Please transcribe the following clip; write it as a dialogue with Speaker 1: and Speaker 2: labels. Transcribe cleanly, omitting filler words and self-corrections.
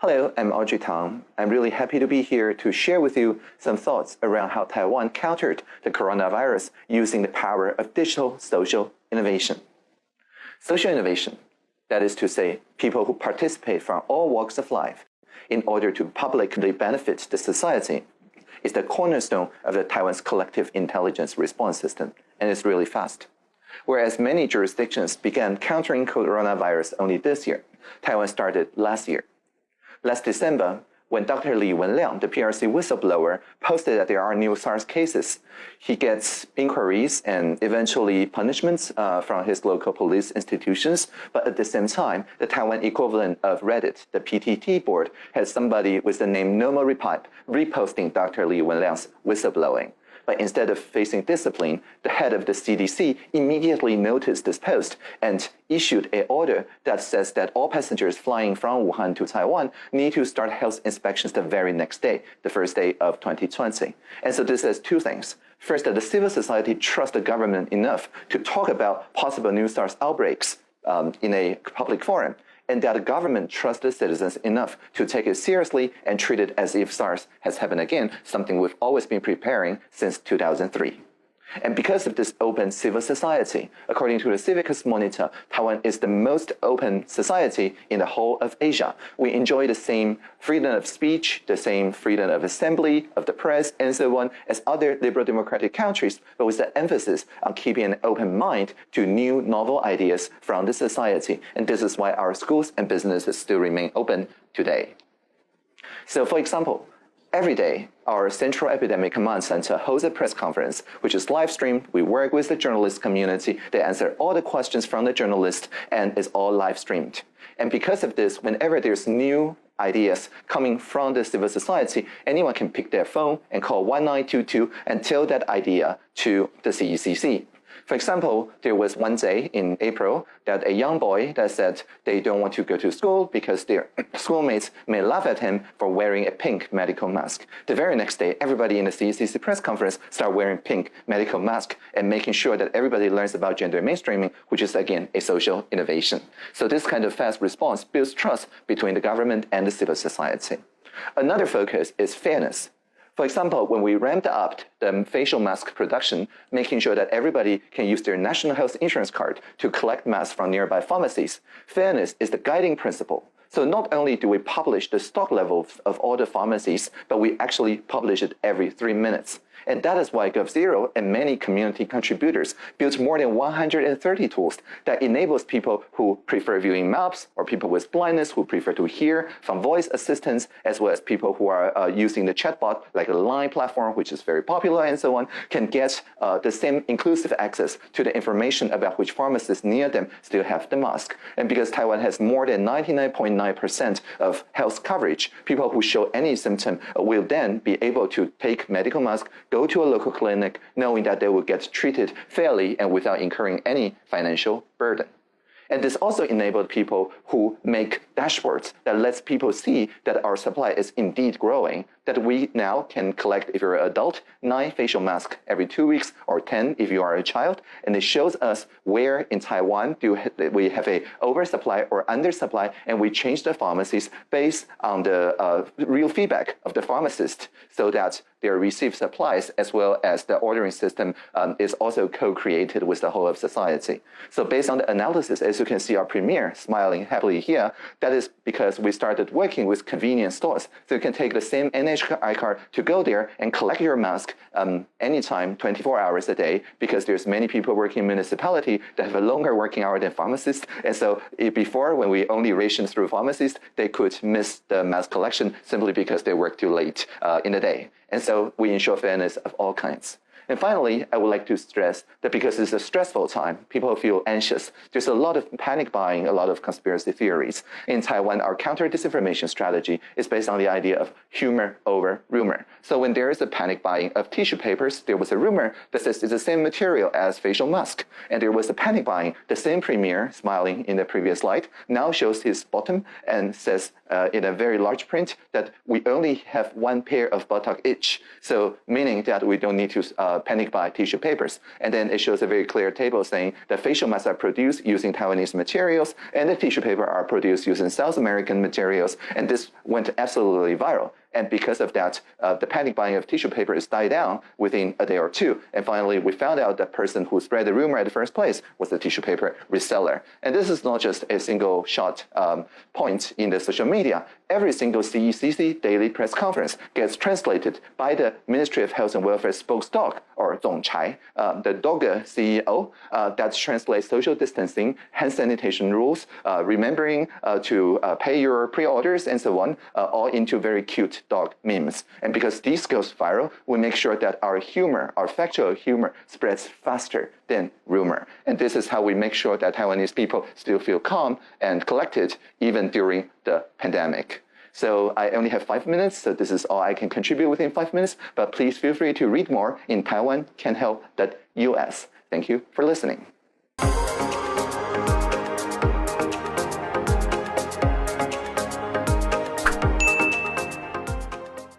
Speaker 1: Hello, I'm Audrey Tang. I'm really happy to be here to share with you some thoughts around how Taiwan countered the coronavirus using the power of digital social innovation. Social innovation, that is to say, people who participate from all walks of life in order to publicly benefit the society, is the cornerstone of the Taiwan's collective intelligence response system, and it's really fast. Whereas many jurisdictions began countering coronavirus only this year, Taiwan started last year. Last December, when Dr. Li Wenliang, the PRC whistleblower, posted that there are new SARS cases, he gets inquiries and eventually punishments from his local police institutions. But at the same time, the Taiwan equivalent of Reddit, the PTT board, has somebody with the name NOWnews reposting Dr. Li Wenliang's whistleblowing. But instead of facing discipline, the head of the CDC immediately noticed this post and issued an order that says that all passengers flying from Wuhan to Taiwan need to start health inspections the very next day, the first day of 2020. And so this says two things. First, that the civil society trusts the government enough to talk about possible new SARS outbreaks in a public forum, and that the government trusts the citizens enough to take it seriously and treat it as if SARS has happened again, something we've always been preparing since 2003. And because of this open civil society, according to the Civicus Monitor, Taiwan is the most open society in the whole of Asia. We enjoy the same freedom of speech, the same freedom of assembly, of the press, and so on, as other liberal democratic countries, but with the emphasis on keeping an open mind to new, novel ideas from the society. And this is why our schools and businesses still remain open today. So, for example, every day, our Central Epidemic Command Center holds a press conference, which is live streamed. We work with the journalist community. They answer all the questions from the journalists, and it's all live streamed. And because of this, whenever there's new ideas coming from the civil society, anyone can pick their phone and call 1922 and tell that idea to the CECC. For example, there was one day in April that a young boy that said they don't want to go to school because their schoolmates may laugh at him for wearing a pink medical mask. The very next day, everybody in the CECC press conference started wearing pink medical masks and making sure that everybody learns about gender mainstreaming, which is, again, a social innovation. So this kind of fast response builds trust between the government and the civil society. Another focus is fairness. For example, when we ramped up the facial mask production, making sure that everybody can use their national health insurance card to collect masks from nearby pharmacies, fairness is the guiding principle. So not only do we publish the stock levels of all the pharmacies, but we actually publish it every 3 minutes. And that is why GovZero and many community contributors built more than 130 tools that enables people who prefer viewing maps or people with blindness who prefer to hear from voice assistants, as well as people who are using the chatbot like the Line platform, which is very popular and so on, can get the same inclusive access to the information about which pharmacists near them still have the mask. And because Taiwan has more than 99.9% of health coverage, people who show any symptom will then be able to take medical mask, go to a local clinic, knowing that they will get treated fairly and without incurring any financial burden. And this also enabled people who make dashboards that lets people see that our supply is indeed growing, that we now can collect, if you're an adult, 9 facial masks every 2 weeks, or 10 if you are a child. And it shows us where in Taiwan do we have a oversupply or undersupply, and we change the pharmacies based on the real feedback of the pharmacist, so that their received supplies as well as the ordering system is also co-created with the whole of society. So based on the analysis, as you can see our premier smiling happily here, that is because we started working with convenience stores. So you can take the same NHI card to go there and collect your mask anytime, 24 hours a day, because there's many people working in municipality that have a longer working hour than pharmacists. And so before, when we only ration through pharmacists, they could miss the mask collection simply because they work too late in the day. And so we ensure fairness of all kinds. And finally, I would like to stress that because it's a stressful time, people feel anxious. There's a lot of panic buying, a lot of conspiracy theories. In Taiwan, our counter-disinformation strategy is based on the idea of humor over rumor. So when there is a panic buying of tissue papers, there was a rumor that says it's the same material as facial mask. And there was a panic buying. The same premier, smiling in the previous slide, now shows his bottom and says in a very large print that we only have one pair of buttock each. So meaning that we don't need to panic buy tissue papers. And then it shows a very clear table saying the facial masks are produced using Taiwanese materials, and the tissue paper are produced using South American materials. And this went absolutely viral. And because of that, the panic buying of tissue paper is died down within a day or two. And finally, we found out the person who spread the rumor at the first place was the tissue paper reseller. And this is not just a single shot point in the social media. Every single CECC daily press conference gets translated by the Ministry of Health and Welfare spokesdog, or 总裁, the DOGA CEO, that translates social distancing, hand sanitation rules, remembering to pay your pre-orders, and so on, all into very cute dog memes. And because these goes viral, we make sure that our humor, our factual humor, spreads faster than rumor. And this is how we make sure that Taiwanese people still feel calm and collected even during the pandemic. So I only have 5 minutes, so this is all I can contribute within 5 minutes, but please feel free to read more in TaiwanCanHelp.us. Thank you for listening.